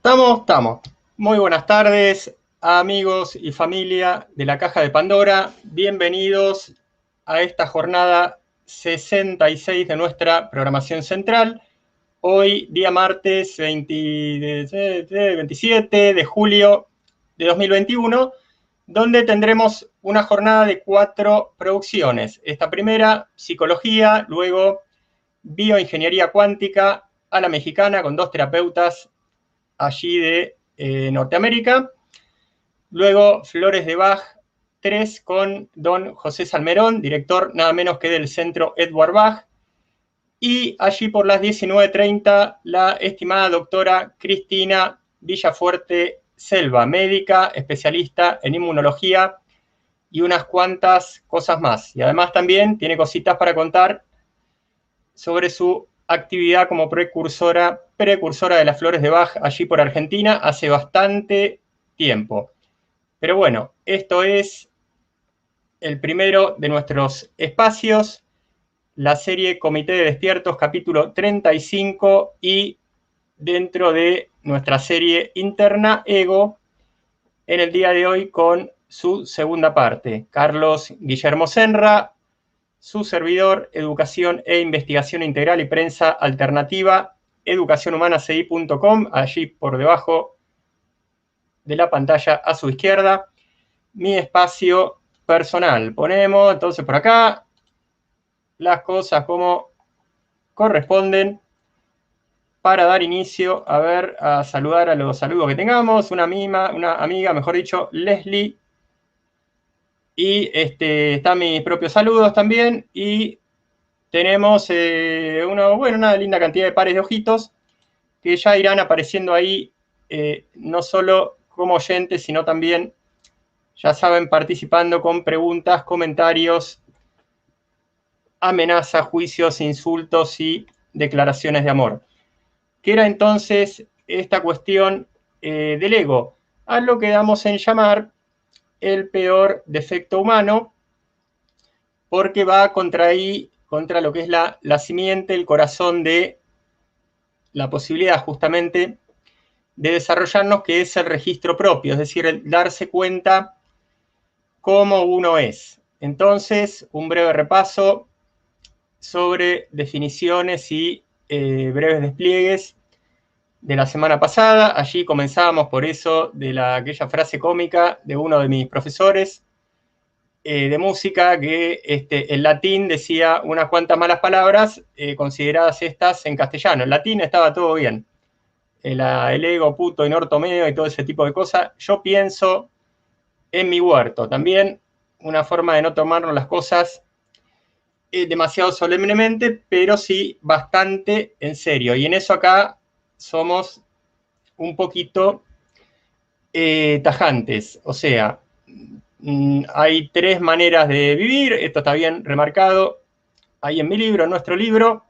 Estamos. Muy buenas tardes, amigos y familia de la Caja de Pandora. Bienvenidos a esta jornada 66 de nuestra programación central. Hoy, día martes 27 de julio de 2021, donde tendremos una jornada de 4 producciones. Esta primera, psicología, luego bioingeniería cuántica a la mexicana con 2 terapeutas allí de Norteamérica. Luego Flores de Bach 3 con don José Salmerón, director nada menos que del Centro Edward Bach. Y allí por las 19:30 la estimada doctora Cristina Villafuerte Selva, médica, especialista en inmunología y unas cuantas cosas más. Y además también tiene cositas para contar sobre su actividad como precursora de las Flores de Bach allí por Argentina hace bastante tiempo. Pero bueno, esto es el primero de nuestros espacios, la serie Comité de Despiertos, capítulo 35, y dentro de nuestra serie interna Ego, en el día de hoy con su segunda parte. Carlos Guillermo Senra, su servidor, Educación e Investigación Integral y Prensa Alternativa, educacionhumanaci.com, allí por debajo de la pantalla a su izquierda, mi espacio personal. Ponemos entonces por acá las cosas como corresponden para dar inicio, a saludar a los saludos que tengamos. Una amiga, mejor dicho, Leslie. Y están mis propios saludos también. Y tenemos una linda cantidad de pares de ojitos que ya irán apareciendo ahí, no solo como oyentes, sino también, ya saben, participando con preguntas, comentarios, amenazas, juicios, insultos y declaraciones de amor. ¿Qué era entonces esta cuestión del ego? A lo que damos en llamar el peor defecto humano, porque va contra lo que es la simiente, el corazón de la posibilidad justamente de desarrollarnos, que es el registro propio, es decir, el darse cuenta cómo uno es. Entonces, un breve repaso sobre definiciones y breves despliegues de la semana pasada. Allí comenzábamos por eso de aquella frase cómica de uno de mis profesores de música, que el latín decía unas cuantas malas palabras, consideradas estas en castellano. En latín estaba todo bien. El ego, puto, inortomeo y todo ese tipo de cosas. Yo pienso en mi huerto. También una forma de no tomarnos las cosas demasiado solemnemente, pero sí bastante en serio. Y en eso acá somos un poquito tajantes. O sea, hay 3 maneras de vivir. Esto está bien remarcado ahí en mi libro, en nuestro libro.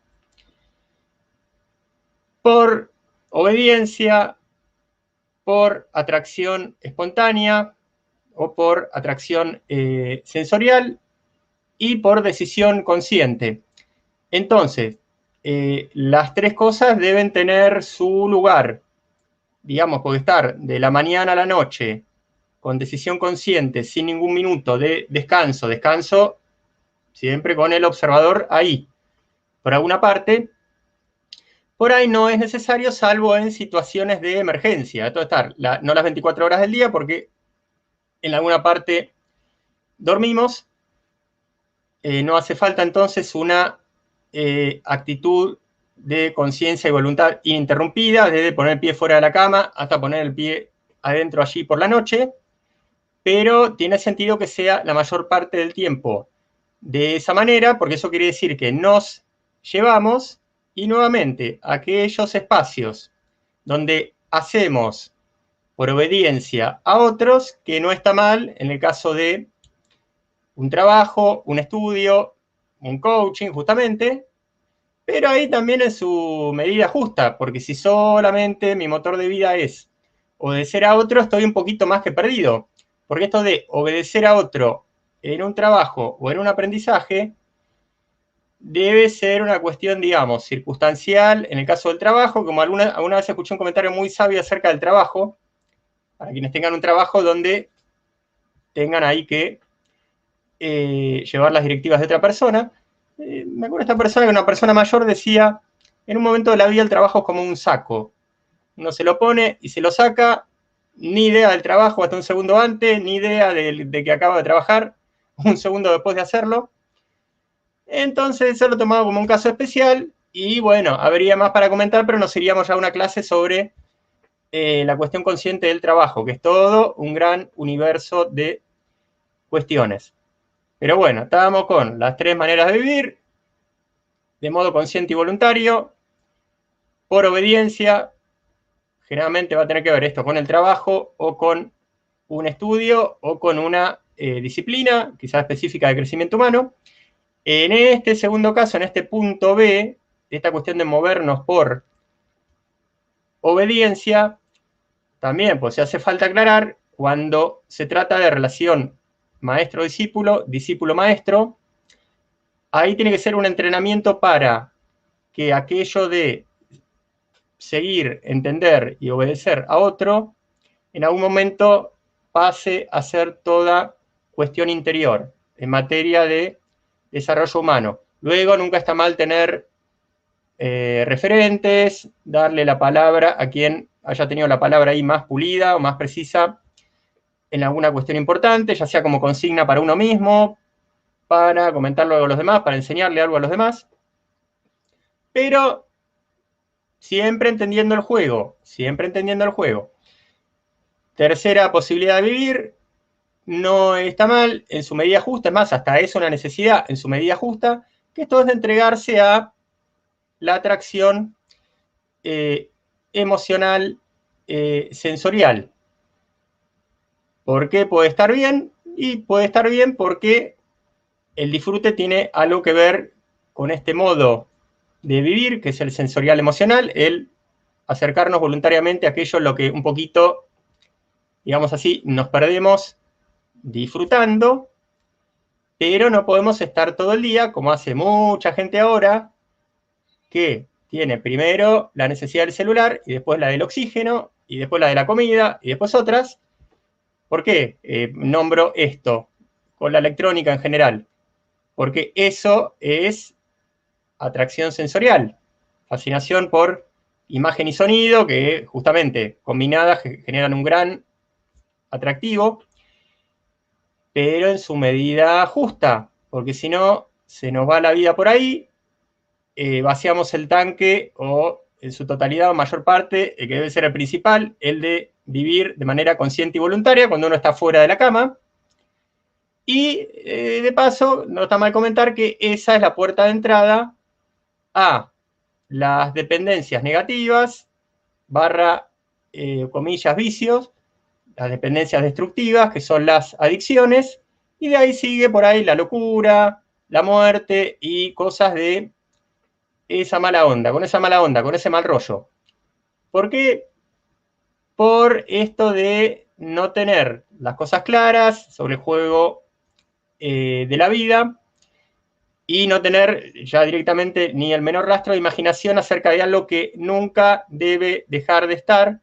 Por obediencia, por atracción espontánea o por atracción sensorial y por decisión consciente. Entonces, las 3 cosas deben tener su lugar. Digamos, puede estar de la mañana a la noche con decisión consciente, sin ningún minuto de descanso siempre con el observador ahí, por alguna parte. Por ahí no es necesario, salvo en situaciones de emergencia. Esto estar no las 24 horas del día, porque en alguna parte dormimos. No hace falta entonces una actitud de conciencia y voluntad ininterrumpida, desde poner el pie fuera de la cama hasta poner el pie adentro allí por la noche, pero tiene sentido que sea la mayor parte del tiempo de esa manera, porque eso quiere decir que nos llevamos, y nuevamente, aquellos espacios donde hacemos por obediencia a otros, que no está mal en el caso de un trabajo, un estudio, un coaching, justamente, pero ahí también en su medida justa, porque si solamente mi motor de vida es obedecer a otro, estoy un poquito más que perdido, porque esto de obedecer a otro en un trabajo o en un aprendizaje debe ser una cuestión, digamos, circunstancial en el caso del trabajo, como alguna vez escuché un comentario muy sabio acerca del trabajo, para quienes tengan un trabajo donde tengan ahí que llevar las directivas de otra persona. Me acuerdo esta persona, que una persona mayor decía, en un momento de la vida el trabajo es como un saco. Uno se lo pone y se lo saca, ni idea del trabajo hasta un segundo antes, ni idea de que acaba de trabajar, un segundo después de hacerlo. Entonces eso lo tomaba como un caso especial y bueno, habría más para comentar, pero nos iríamos ya a una clase sobre la cuestión consciente del trabajo, que es todo un gran universo de cuestiones. Pero bueno, estábamos con las 3 maneras de vivir, de modo consciente y voluntario, por obediencia, generalmente va a tener que ver esto con el trabajo o con un estudio o con una disciplina, quizás específica de crecimiento humano. En este segundo caso, en este punto B, esta cuestión de movernos por obediencia, también pues se hace falta aclarar cuando se trata de relación maestro-discípulo, discípulo-maestro, ahí tiene que ser un entrenamiento para que aquello de seguir, entender y obedecer a otro, en algún momento pase a ser toda cuestión interior en materia de desarrollo humano. Luego nunca está mal tener referentes, darle la palabra a quien haya tenido la palabra ahí más pulida o más precisa en alguna cuestión importante, ya sea como consigna para uno mismo, para comentarlo a los demás, para enseñarle algo a los demás, pero siempre entendiendo el juego, siempre entendiendo el juego. Tercera posibilidad de vivir, no está mal, en su medida justa, es más, hasta es una necesidad en su medida justa, que esto es de entregarse a la atracción emocional, sensorial. ¿Por qué puede estar bien? Y puede estar bien porque el disfrute tiene algo que ver con este modo de vivir, que es el sensorial emocional, el acercarnos voluntariamente a aquello en lo que un poquito, digamos así, nos perdemos disfrutando, pero no podemos estar todo el día, como hace mucha gente ahora, que tiene primero la necesidad del celular, y después la del oxígeno, y después la de la comida, y después otras. ¿Por qué nombro esto con la electrónica en general? Porque eso es atracción sensorial, fascinación por imagen y sonido, que justamente combinadas generan un gran atractivo, pero en su medida justa, porque si no, se nos va la vida por ahí, vaciamos el tanque o en su totalidad o mayor parte, el que debe ser el principal, el de vivir de manera consciente y voluntaria cuando uno está fuera de la cama. Y de paso, no está mal comentar que esa es la puerta de entrada a las dependencias negativas, barra, comillas, vicios, las dependencias destructivas, que son las adicciones, y de ahí sigue por ahí la locura, la muerte y cosas de esa mala onda, con ese mal rollo. ¿Por qué? Por esto de no tener las cosas claras sobre el juego de la vida y no tener ya directamente ni el menor rastro de imaginación acerca de algo que nunca debe dejar de estar,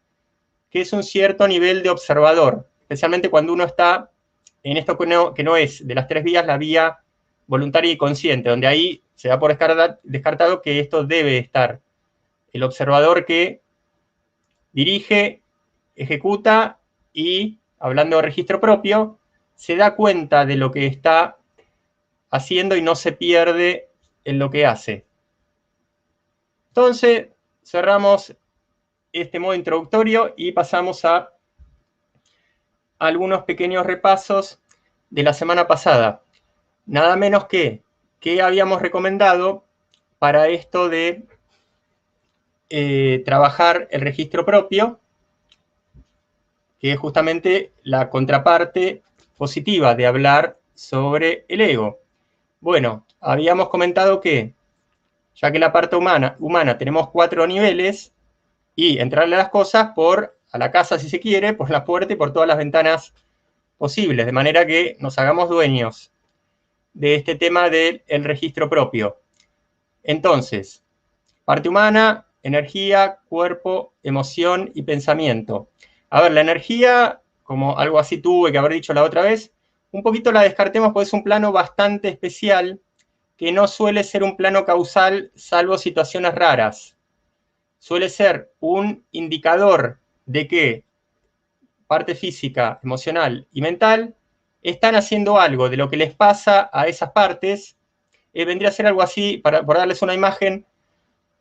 que es un cierto nivel de observador, especialmente cuando uno está en esto que no es de las 3 vías, la vía voluntaria y consciente, donde ahí se da por descartado que esto debe estar. El observador que dirige, ejecuta y, hablando de registro propio, se da cuenta de lo que está haciendo y no se pierde en lo que hace. Entonces, cerramos este modo introductorio y pasamos a algunos pequeños repasos de la semana pasada. Nada menos que habíamos recomendado para esto de trabajar el registro propio, que es justamente la contraparte positiva de hablar sobre el ego. Bueno, habíamos comentado que, ya que la parte humana tenemos 4 niveles, y entrarle a las cosas a la casa si se quiere, por la puerta y por todas las ventanas posibles, de manera que nos hagamos dueños de este tema del registro propio. Entonces, parte humana, energía, cuerpo, emoción y pensamiento. A ver, la energía, como algo así tuve que haber dicho la otra vez, un poquito la descartemos porque es un plano bastante especial que no suele ser un plano causal salvo situaciones raras. Suele ser un indicador de que parte física, emocional y mental están haciendo algo de lo que les pasa a esas partes. Vendría a ser algo así, por darles una imagen,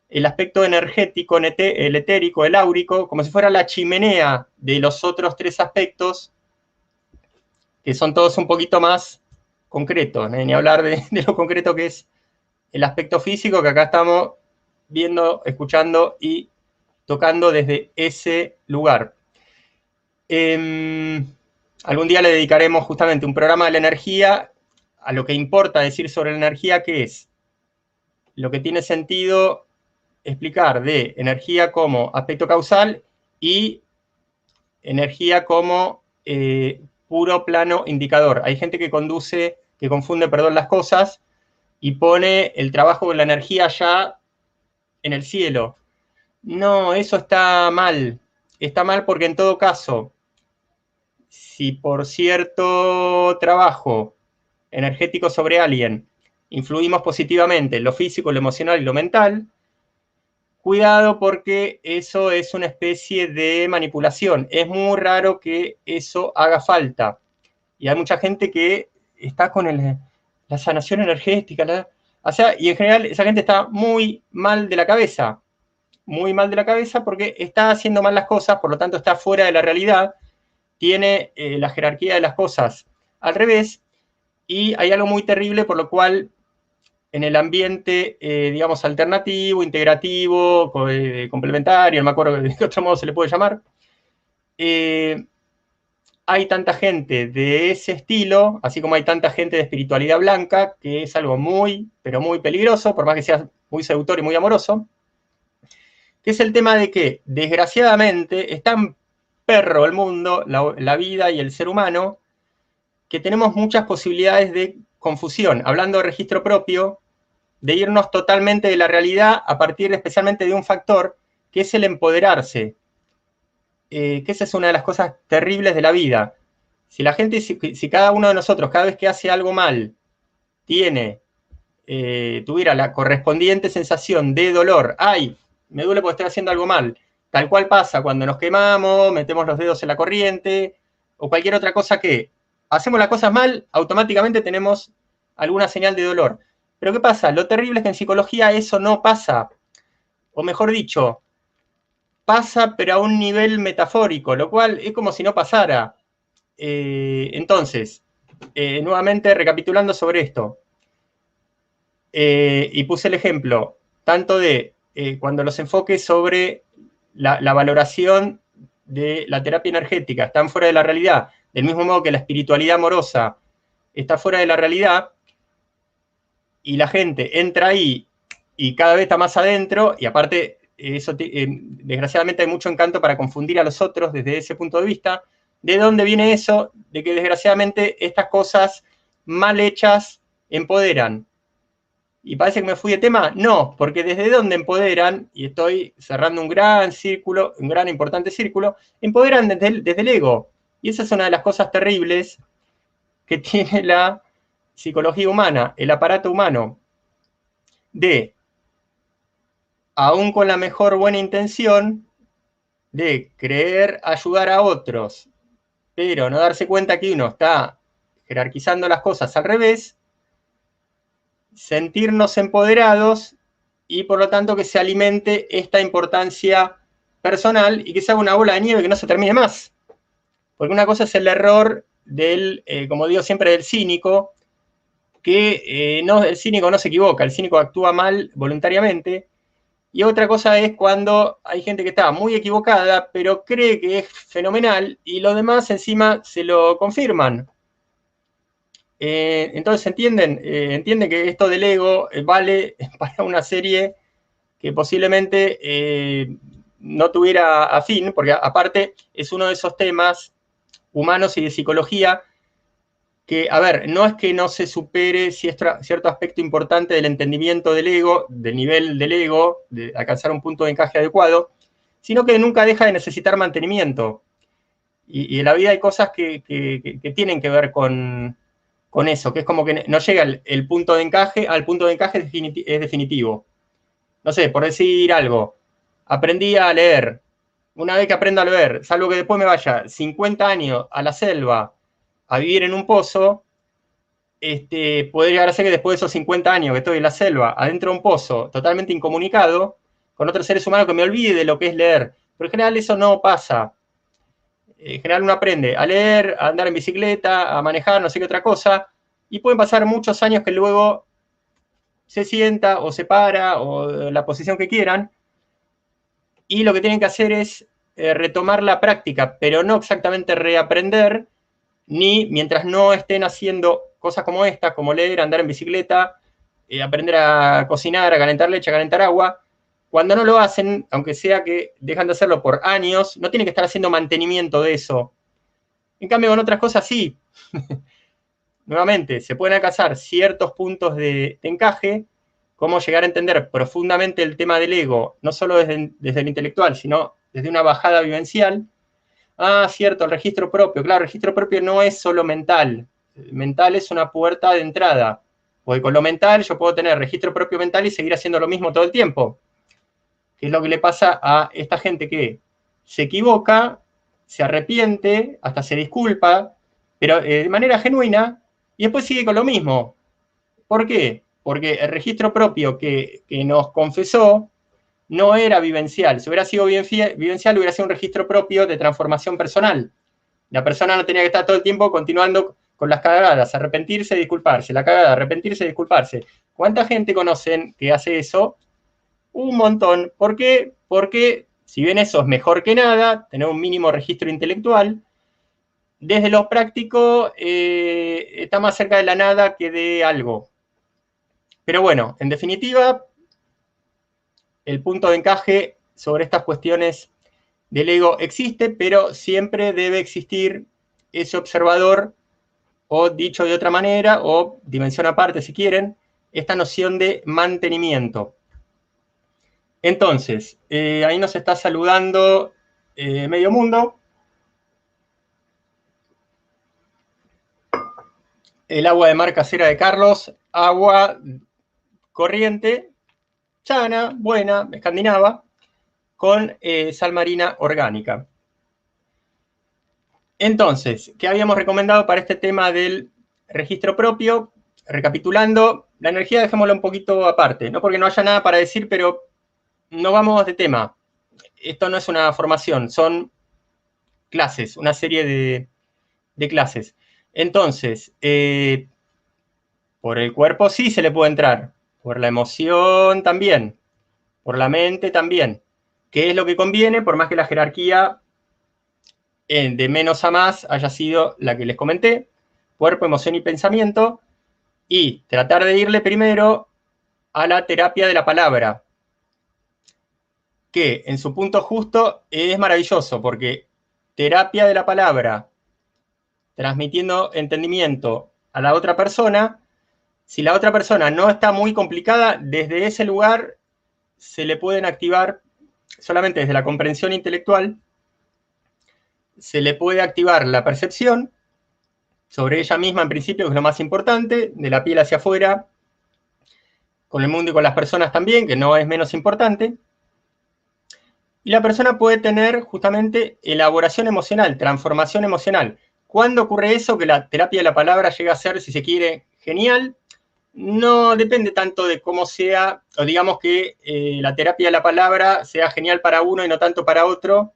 el aspecto energético, el etérico, el áurico, como si fuera la chimenea de los otros tres aspectos, que son todos un poquito más concretos, ni hablar de lo concreto que es el aspecto físico, que acá estamos viendo, escuchando y tocando desde ese lugar. Algún día le dedicaremos justamente un programa de la energía, a lo que importa decir sobre la energía, que es lo que tiene sentido explicar de energía como aspecto causal y energía como puro plano indicador. Hay gente que confunde, las cosas y pone el trabajo con la energía ya en el cielo. No, eso está mal. Está mal porque en todo caso, si por cierto trabajo energético sobre alguien influimos positivamente en lo físico, lo emocional y lo mental, cuidado porque eso es una especie de manipulación. Es muy raro que eso haga falta. Y hay mucha gente que está con la sanación energética. Y en general esa gente está muy mal de la cabeza. Muy mal de la cabeza porque está haciendo mal las cosas, por lo tanto está fuera de la realidad, tiene la jerarquía de las cosas al revés, y hay algo muy terrible por lo cual en el ambiente, digamos, alternativo, integrativo, complementario, no me acuerdo de qué otro modo se le puede llamar, hay tanta gente de ese estilo, así como hay tanta gente de espiritualidad blanca, que es algo muy, pero muy peligroso, por más que sea muy seductor y muy amoroso, que es el tema de que, desgraciadamente, es tan perro el mundo, la vida y el ser humano, que tenemos muchas posibilidades de confusión. Hablando de registro propio, de irnos totalmente de la realidad a partir especialmente de un factor que es el empoderarse, que esa es una de las cosas terribles de la vida. Si la gente, si cada uno de nosotros, cada vez que hace algo mal, tuviera la correspondiente sensación de dolor, ay, me duele porque estoy haciendo algo mal, tal cual pasa cuando nos quemamos, metemos los dedos en la corriente, o cualquier otra cosa que hacemos las cosas mal, automáticamente tenemos alguna señal de dolor. Pero ¿qué pasa? Lo terrible es que en psicología eso no pasa, o mejor dicho, pasa pero a un nivel metafórico, lo cual es como si no pasara. Entonces, nuevamente recapitulando sobre esto, y puse el ejemplo tanto de cuando los enfoques sobre la valoración de la terapia energética están fuera de la realidad, del mismo modo que la espiritualidad amorosa está fuera de la realidad, y la gente entra ahí y cada vez está más adentro, y aparte, eso desgraciadamente hay mucho encanto para confundir a los otros desde ese punto de vista. ¿De dónde viene eso? De que desgraciadamente estas cosas mal hechas empoderan. ¿Y parece que me fui de tema? No, porque desde donde empoderan, y estoy cerrando un gran círculo, un gran importante círculo, empoderan desde el ego. Y esa es una de las cosas terribles que tiene la psicología humana, el aparato humano, de, aún con la mejor buena intención, de creer ayudar a otros, pero no darse cuenta que uno está jerarquizando las cosas al revés, sentirnos empoderados y por lo tanto que se alimente esta importancia personal y que se haga una bola de nieve que no se termine más. Porque una cosa es el error del, como digo siempre, del cínico, que el cínico no se equivoca, el cínico actúa mal voluntariamente, y otra cosa es cuando hay gente que está muy equivocada, pero cree que es fenomenal, y los demás encima se lo confirman. Entonces, entienden que esto del ego vale para una serie que posiblemente no tuviera a fin, porque aparte es uno de esos temas humanos y de psicología que, a ver, no es que no se supere cierto aspecto importante del entendimiento del ego, del nivel del ego, de alcanzar un punto de encaje adecuado, sino que nunca deja de necesitar mantenimiento. Y en la vida hay cosas que tienen que ver con eso, que es como que no llega el punto de encaje, al punto de encaje es definitivo. No sé, por decir algo, aprendí a leer. Una vez que aprenda a leer, salvo que después me vaya 50 años a la selva a vivir en un pozo, puede llegar a ser que después de esos 50 años que estoy en la selva, adentro de un pozo, totalmente incomunicado, con otros seres humanos, que me olvide de lo que es leer. Pero en general eso no pasa. En general uno aprende a leer, a andar en bicicleta, a manejar, no sé qué otra cosa, y pueden pasar muchos años que luego se sienta o se para, o la posición que quieran, y lo que tienen que hacer es retomar la práctica, pero no exactamente reaprender, ni mientras no estén haciendo cosas como esta, como leer, andar en bicicleta, aprender a cocinar, a calentar leche, a calentar agua. Cuando no lo hacen, aunque sea que dejan de hacerlo por años, no tienen que estar haciendo mantenimiento de eso. En cambio, con otras cosas sí. Nuevamente, se pueden alcanzar ciertos puntos de encaje, como llegar a entender profundamente el tema del ego, no solo desde el intelectual, sino desde una bajada vivencial. Ah, cierto, el registro propio. Claro, el registro propio no es solo mental. Mental es una puerta de entrada. Porque con lo mental yo puedo tener registro propio mental y seguir haciendo lo mismo todo el tiempo. Que es lo que le pasa a esta gente que se equivoca, se arrepiente, hasta se disculpa, pero de manera genuina, y después sigue con lo mismo. ¿Por qué? Porque el registro propio que nos confesó no era vivencial. Si hubiera sido vivencial, hubiera sido un registro propio de transformación personal. La persona no tenía que estar todo el tiempo continuando con las cagadas, arrepentirse, disculparse, la cagada, arrepentirse, disculparse. ¿Cuánta gente conocen que hace eso? Un montón. ¿Por qué? Porque si bien eso es mejor que nada, tener un mínimo registro intelectual, desde lo práctico está más cerca de la nada que de algo. Pero bueno, en definitiva, el punto de encaje sobre estas cuestiones del ego existe, pero siempre debe existir ese observador, o dicho de otra manera, o dimensión aparte si quieren, esta noción de mantenimiento. Entonces, ahí nos está saludando Medio Mundo. El agua de mar casera de Carlos, agua corriente, sana, buena, escandinava, con sal marina orgánica. Entonces, ¿qué habíamos recomendado para este tema del registro propio? Recapitulando, la energía dejémosla un poquito aparte, no porque no haya nada para decir, pero no vamos de tema. Esto no es una formación, son clases, una serie de clases. Entonces, por el cuerpo sí se le puede entrar, por la emoción también, por la mente también. ¿Qué es lo que conviene? Por más que la jerarquía de menos a más haya sido la que les comenté, cuerpo, emoción y pensamiento, y tratar de irle primero a la terapia de la palabra, que en su punto justo es maravilloso, porque terapia de la palabra, transmitiendo entendimiento a la otra persona, si la otra persona no está muy complicada, desde ese lugar se le pueden activar, solamente desde la comprensión intelectual, se le puede activar la percepción sobre ella misma en principio, que es lo más importante, de la piel hacia afuera, con el mundo y con las personas también, que no es menos importante. Y la persona puede tener justamente elaboración emocional, transformación emocional. ¿Cuándo ocurre eso? Que la terapia de la palabra llega a ser, si se quiere, genial. No depende tanto de cómo sea, o digamos que la terapia de la palabra sea genial para uno y no tanto para otro,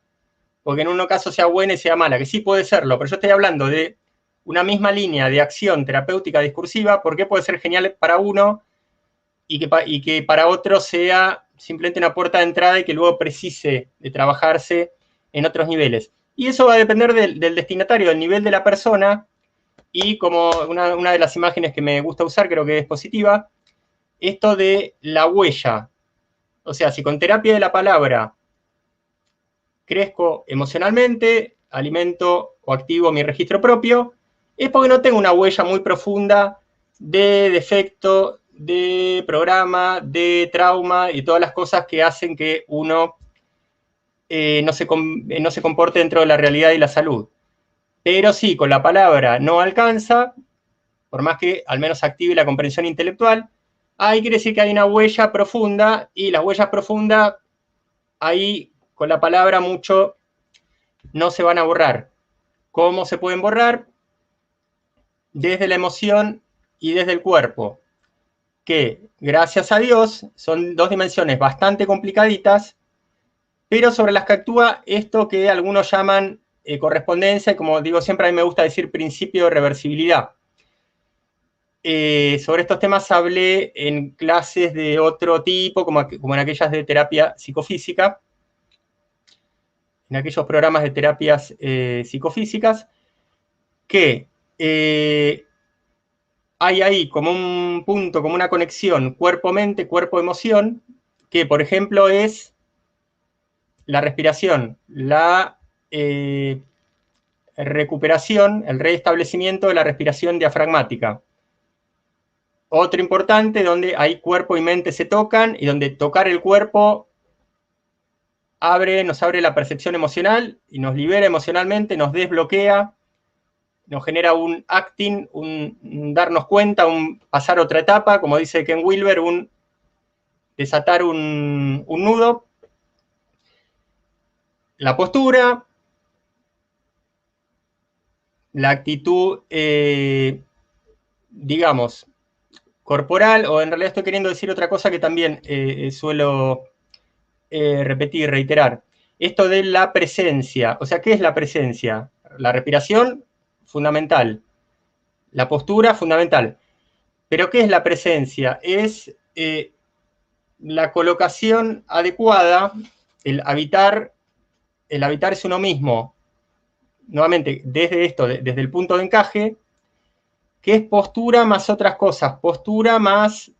porque en uno caso sea buena y sea mala, que sí puede serlo, pero yo estoy hablando de una misma línea de acción terapéutica discursiva, ¿por qué puede ser genial para uno y que para otro sea simplemente una puerta de entrada y que luego precise de trabajarse en otros niveles? Y eso va a depender del destinatario, del nivel de la persona, y como una de las imágenes que me gusta usar, creo que es positiva, esto de la huella. O sea, si con terapia de la palabra crezco emocionalmente, alimento o activo mi registro propio, es porque no tengo una huella muy profunda de defecto, de programa, de trauma y todas las cosas que hacen que uno no se comporte dentro de la realidad y la salud. Pero sí, con la palabra no alcanza, por más que al menos active la comprensión intelectual, ahí quiere decir que hay una huella profunda, y las huellas profundas, ahí con la palabra mucho no se van a borrar. ¿Cómo se pueden borrar? Desde la emoción y desde el cuerpo, que gracias a Dios son dos dimensiones bastante complicaditas, pero sobre las que actúa esto que algunos llaman correspondencia, y como digo siempre, a mí me gusta decir principio de reversibilidad. Sobre estos temas hablé en clases de otro tipo, como en aquellas de terapia psicofísica, en aquellos programas de terapias psicofísicas, que hay ahí como un punto, como una conexión cuerpo-mente, cuerpo-emoción, que por ejemplo es la respiración, la recuperación, el restablecimiento de la respiración diafragmática. Otro importante, donde hay cuerpo y mente se tocan, y donde tocar el cuerpo nos abre la percepción emocional y nos libera emocionalmente, nos desbloquea, nos genera un acting, un darnos cuenta, un pasar otra etapa, como dice Ken Wilber, un desatar un nudo. La postura, la actitud, digamos, corporal, o en realidad estoy queriendo decir otra cosa que también suelo repetir, reiterar. Esto de la presencia. O sea, ¿qué es la presencia? La respiración, fundamental. La postura, fundamental. Pero ¿qué es la presencia? Es la colocación adecuada, el habitarse uno mismo, nuevamente, desde esto, desde el punto de encaje, que es postura más otras cosas, postura más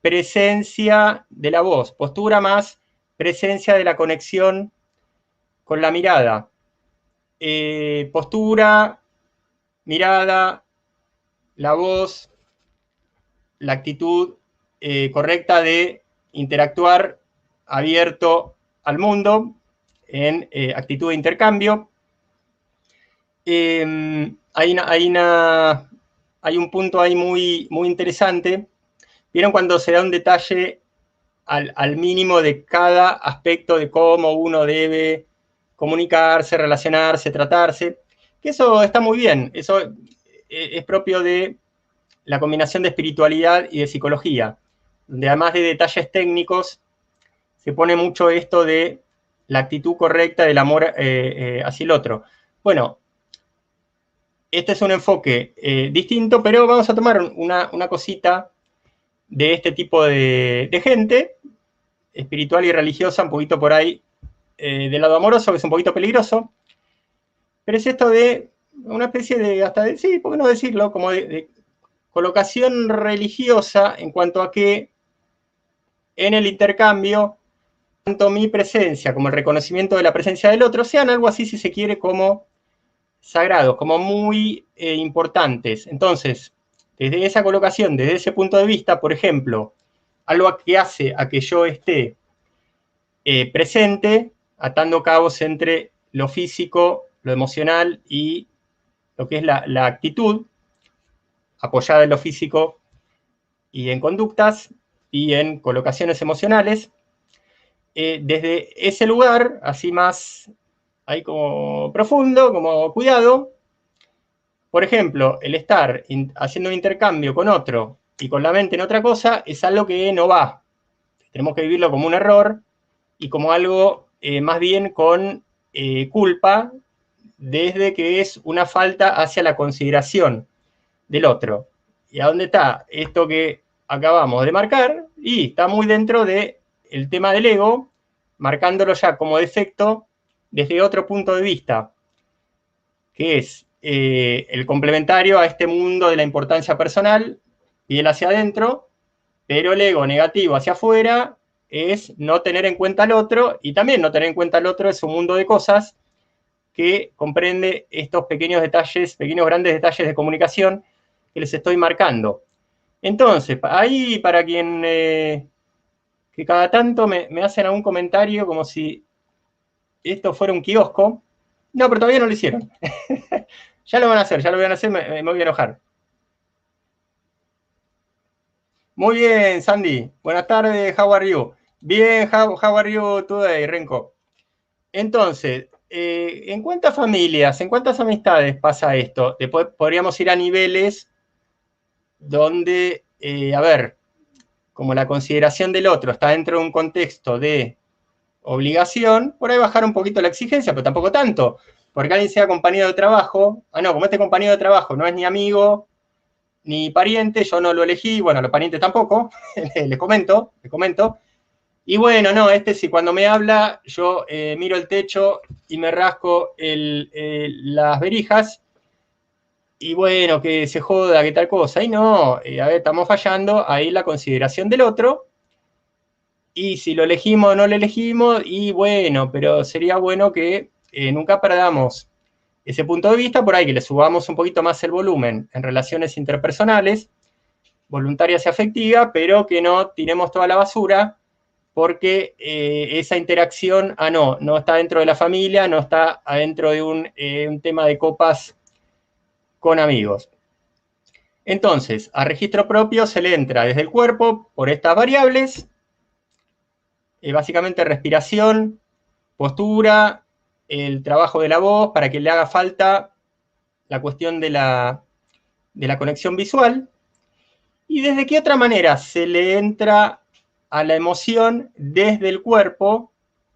presencia de la voz, postura más presencia de la conexión con la mirada, postura, mirada, la voz, la actitud correcta de interactuar abierto al mundo en actitud de intercambio. Hay un punto ahí muy, muy interesante. ¿Vieron cuando se da un detalle al mínimo de cada aspecto de cómo uno debe comunicarse, relacionarse, tratarse? Que eso está muy bien, eso es propio de la combinación de espiritualidad y de psicología, donde además de detalles técnicos, se pone mucho esto de la actitud correcta del amor hacia el otro. Bueno, este es un enfoque distinto, pero vamos a tomar una cosita de este tipo de gente, espiritual y religiosa, un poquito por ahí del lado amoroso, que es un poquito peligroso, pero es esto de una especie de, hasta de, sí, ¿por qué no decirlo? Como de colocación religiosa, en cuanto a que en el intercambio, tanto mi presencia como el reconocimiento de la presencia del otro sean algo así, si se quiere, como sagrados, como muy importantes. Entonces, desde esa colocación, desde ese punto de vista, por ejemplo, algo que hace a que yo esté presente, atando cabos entre lo físico, lo emocional y lo que es la actitud, apoyada en lo físico y en conductas y en colocaciones emocionales. Desde ese lugar, así más ahí como profundo, como cuidado, por ejemplo, el estar haciendo un intercambio con otro y con la mente en otra cosa es algo que no va. Tenemos que vivirlo como un error y como algo más bien con culpa, desde que es una falta hacia la consideración del otro. ¿Y a dónde está esto que acabamos de marcar? Y está muy dentro del tema del ego, marcándolo ya como defecto desde otro punto de vista, que es el complementario a este mundo de la importancia personal y el hacia adentro, pero el ego negativo hacia afuera es no tener en cuenta al otro, y también no tener en cuenta al otro es un mundo de cosas que comprende estos pequeños detalles, pequeños grandes detalles de comunicación que les estoy marcando. Entonces, ahí para quien que cada tanto me hacen algún comentario como si esto fuera un kiosco. No, pero todavía no lo hicieron. Ya lo van a hacer, ya lo van a hacer, me voy a enojar. Muy bien, Sandy. Buenas tardes, how are you? Bien, how are you today, Renko? Entonces, ¿en cuántas familias, en cuántas amistades pasa esto? Después podríamos ir a niveles donde, a ver, como la consideración del otro está dentro de un contexto de obligación, por ahí bajar un poquito la exigencia, pero tampoco tanto, porque alguien sea compañero de trabajo, no, como este compañero de trabajo no es ni amigo, ni pariente, yo no lo elegí, bueno, los parientes tampoco, les comento, y bueno, no, este sí, cuando me habla, yo miro el techo y me rasco las verijas, y bueno, que se joda, que tal cosa, y no, a ver, estamos fallando, ahí la consideración del otro, y si lo elegimos o no lo elegimos, y bueno, pero sería bueno que nunca perdamos ese punto de vista, por ahí que le subamos un poquito más el volumen en relaciones interpersonales, voluntarias y afectivas, pero que no tiremos toda la basura, porque esa interacción, no está dentro de la familia, no está adentro de un tema de copas con amigos. Entonces, a registro propio se le entra desde el cuerpo por estas variables, básicamente respiración, postura, el trabajo de la voz, para que le haga falta la cuestión de la conexión visual. ¿Y desde qué otra manera se le entra a la emoción desde el cuerpo?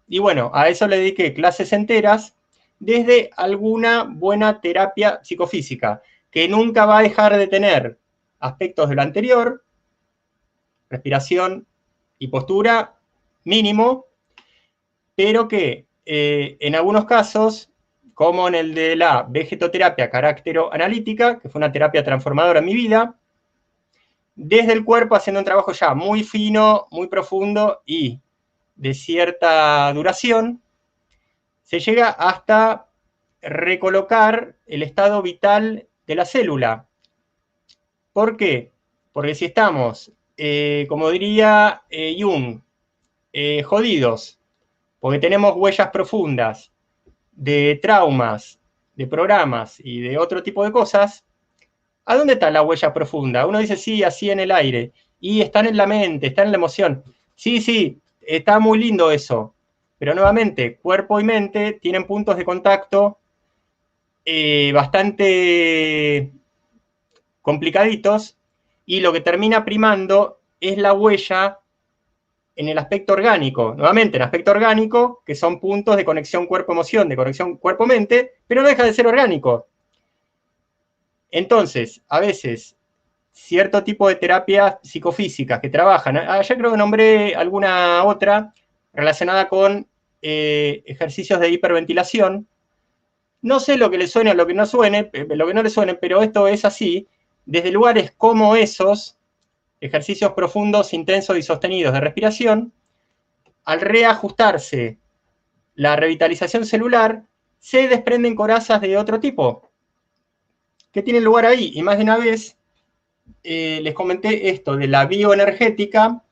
Y bueno, a eso le dediqué clases enteras, desde alguna buena terapia psicofísica, que nunca va a dejar de tener aspectos de lo anterior, respiración y postura mínimo, pero que en algunos casos, como en el de la vegetoterapia caráctero-analítica, que fue una terapia transformadora en mi vida, desde el cuerpo haciendo un trabajo ya muy fino, muy profundo y de cierta duración, se llega hasta recolocar el estado vital de la célula. ¿Por qué? Porque si estamos, como diría Jung, jodidos, porque tenemos huellas profundas de traumas, de programas y de otro tipo de cosas, ¿a dónde está la huella profunda? Uno dice, sí, así en el aire, y están en la mente, están en la emoción. Sí, sí, está muy lindo eso, pero nuevamente, cuerpo y mente tienen puntos de contacto bastante complicaditos, y lo que termina primando es la huella en el aspecto orgánico, nuevamente en aspecto orgánico, que son puntos de conexión cuerpo-emoción, de conexión cuerpo-mente, pero no deja de ser orgánico. Entonces, a veces, cierto tipo de terapias psicofísicas que trabajan, ya creo que nombré alguna otra relacionada con ejercicios de hiperventilación. No sé lo que le suene o lo que no suene, lo que no le suene, pero esto es así, desde lugares como esos, ejercicios profundos, intensos y sostenidos de respiración, al reajustarse la revitalización celular, se desprenden corazas de otro tipo, que tienen lugar ahí. Y más de una vez les comenté esto de la bioenergética,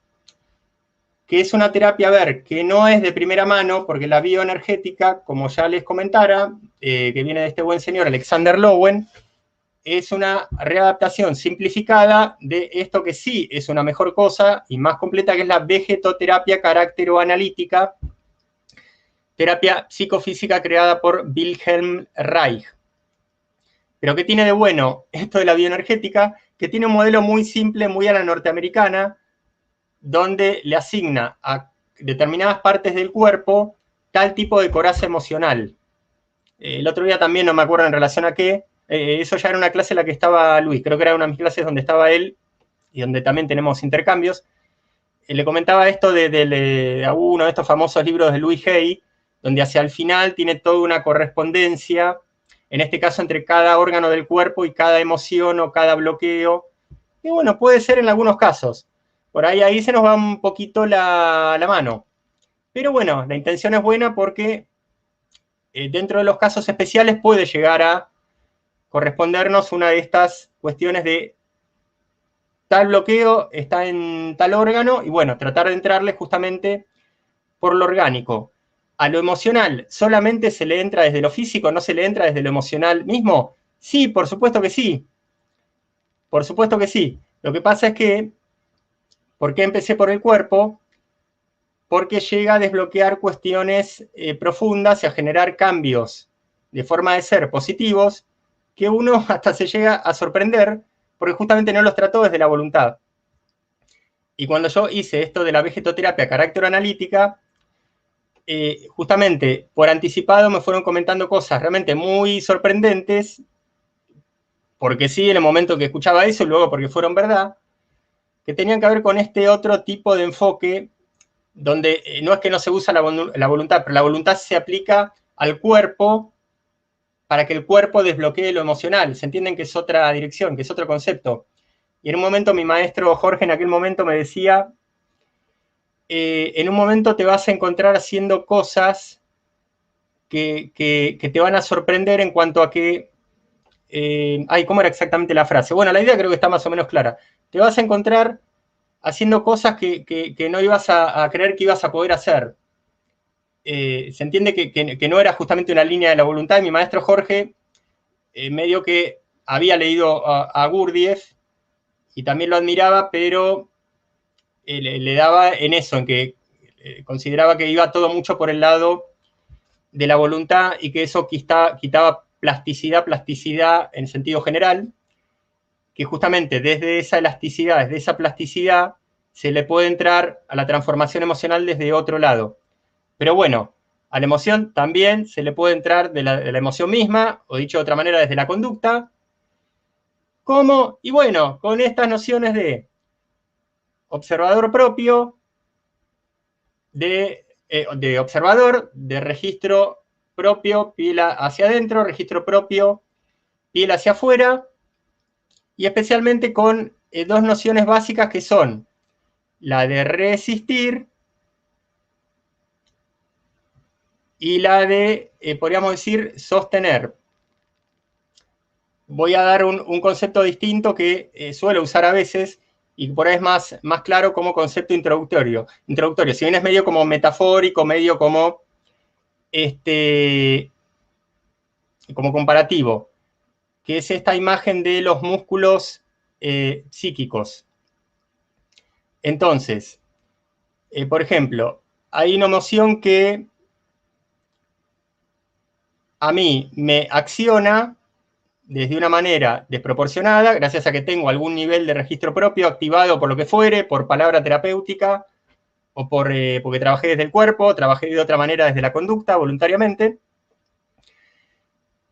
que es una terapia, a ver, que no es de primera mano, porque la bioenergética, como ya les comentara, que viene de este buen señor Alexander Lowen, es una readaptación simplificada de esto que sí es una mejor cosa y más completa, que es la vegetoterapia caráctero-analítica, terapia psicofísica creada por Wilhelm Reich. Pero ¿qué tiene de bueno esto de la bioenergética? Que tiene un modelo muy simple, muy a la norteamericana, donde le asigna a determinadas partes del cuerpo tal tipo de coraza emocional. El otro día también, no me acuerdo en relación a qué, eso ya era una clase en la que estaba Luis, creo que era una de mis clases donde estaba él y donde también tenemos intercambios. Le comentaba esto de uno de estos famosos libros de Louis Hay, donde hacia el final tiene toda una correspondencia, en este caso entre cada órgano del cuerpo y cada emoción o cada bloqueo. Y bueno, puede ser en algunos casos. Por ahí se nos va un poquito la mano. Pero bueno, la intención es buena porque dentro de los casos especiales puede llegar a correspondernos una de estas cuestiones de tal bloqueo está en tal órgano, y bueno, tratar de entrarle justamente por lo orgánico. A lo emocional, ¿solamente se le entra desde lo físico, no se le entra desde lo emocional mismo? Sí, por supuesto que sí. Por supuesto que sí. Lo que pasa es que, ¿por qué empecé por el cuerpo? Porque llega a desbloquear cuestiones profundas y a generar cambios de forma de ser positivos que uno hasta se llega a sorprender porque justamente no los trató desde la voluntad. Y cuando yo hice esto de la vegetoterapia carácter analítica, justamente por anticipado me fueron comentando cosas realmente muy sorprendentes, porque sí, en el momento que escuchaba eso, y luego porque fueron verdad, que tenían que ver con este otro tipo de enfoque, donde no es que no se usa la voluntad, pero la voluntad se aplica al cuerpo para que el cuerpo desbloquee lo emocional. Se entienden que es otra dirección, que es otro concepto. Y en un momento mi maestro Jorge en aquel momento me decía, en un momento te vas a encontrar haciendo cosas que te van a sorprender en cuanto a que, ¿cómo era exactamente la frase? Bueno, la idea creo que está más o menos clara. Te vas a encontrar haciendo cosas que no ibas a creer que ibas a poder hacer. Se entiende que no era justamente una línea de la voluntad. Mi maestro Jorge, medio que había leído a Gurdjieff y también lo admiraba, pero le daba en eso, en que consideraba que iba todo mucho por el lado de la voluntad y que eso quitaba plasticidad en sentido general, que justamente desde esa elasticidad, desde esa plasticidad, se le puede entrar a la transformación emocional desde otro lado. Pero bueno, a la emoción también se le puede entrar de la emoción misma, o dicho de otra manera, desde la conducta. ¿Cómo? Y bueno, con estas nociones de observador propio, de observador, de registro propio, piel hacia adentro, registro propio, piel hacia afuera, y especialmente con dos nociones básicas que son la de resistir y la de, podríamos decir, sostener. Voy a dar un concepto distinto que suelo usar a veces y por ahí es más claro como concepto introductorio. Si bien es medio como metafórico, medio como, como comparativo, que es esta imagen de los músculos psíquicos. Entonces, por ejemplo, hay una emoción que a mí me acciona desde una manera desproporcionada, gracias a que tengo algún nivel de registro propio activado por lo que fuere, por palabra terapéutica, o porque trabajé desde el cuerpo, trabajé de otra manera desde la conducta, voluntariamente.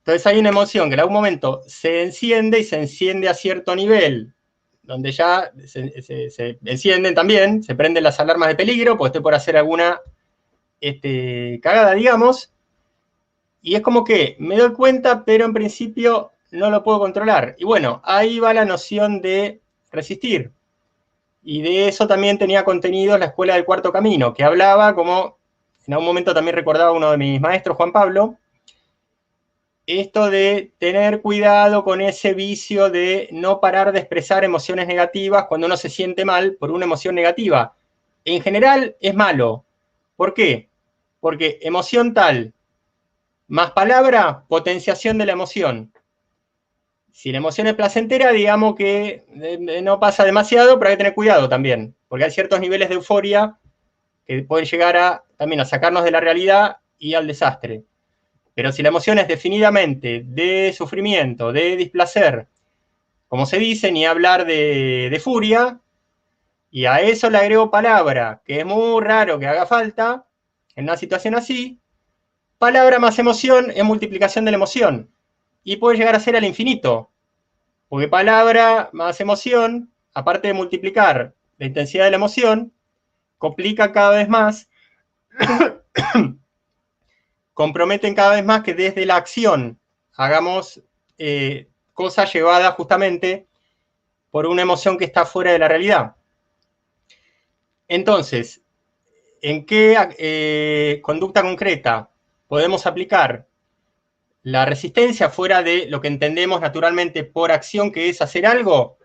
Entonces hay una emoción que en algún momento se enciende y se enciende a cierto nivel, donde ya se encienden también, se prenden las alarmas de peligro, porque estoy por hacer alguna cagada, digamos, y es como que me doy cuenta, pero en principio no lo puedo controlar. Y bueno, ahí va la noción de resistir. Y de eso también tenía contenido la Escuela del Cuarto Camino, que hablaba, como en algún momento también recordaba uno de mis maestros, Juan Pablo, esto de tener cuidado con ese vicio de no parar de expresar emociones negativas cuando uno se siente mal por una emoción negativa. En general es malo. ¿Por qué? Porque emoción tal más palabra, potenciación de la emoción. Si la emoción es placentera, digamos que no pasa demasiado, pero hay que tener cuidado también, porque hay ciertos niveles de euforia que pueden llegar también a sacarnos de la realidad y al desastre. Pero si la emoción es definidamente de sufrimiento, de displacer, como se dice, ni hablar de furia, y a eso le agrego palabra, que es muy raro que haga falta en una situación así, palabra más emoción es multiplicación de la emoción. Y puede llegar a ser al infinito. Porque palabra más emoción, aparte de multiplicar la intensidad de la emoción, complica cada vez más, comprometen cada vez más que desde la acción hagamos cosas llevadas justamente por una emoción que está fuera de la realidad. Entonces, ¿en qué conducta concreta podemos aplicar la resistencia fuera de lo que entendemos naturalmente por acción, que es hacer algo,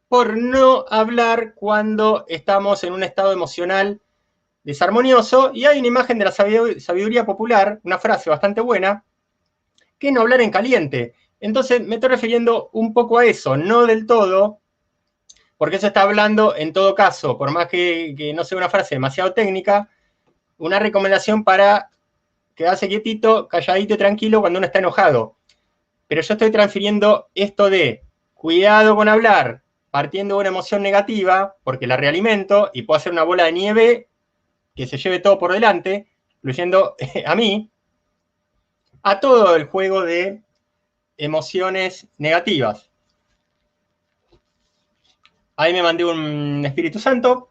por no hablar cuando estamos en un estado emocional desarmonioso. Y hay una imagen de la sabiduría popular, una frase bastante buena, que es no hablar en caliente. Entonces me estoy refiriendo un poco a eso, no del todo, porque eso está hablando en todo caso, por más que no sea una frase demasiado técnica, una recomendación para quedarse quietito, calladito y tranquilo cuando uno está enojado. Pero yo estoy transfiriendo esto de cuidado con hablar partiendo de una emoción negativa, porque la realimento y puedo hacer una bola de nieve que se lleve todo por delante, incluyendo a mí, a todo el juego de emociones negativas. Ahí me mandé un Espíritu Santo.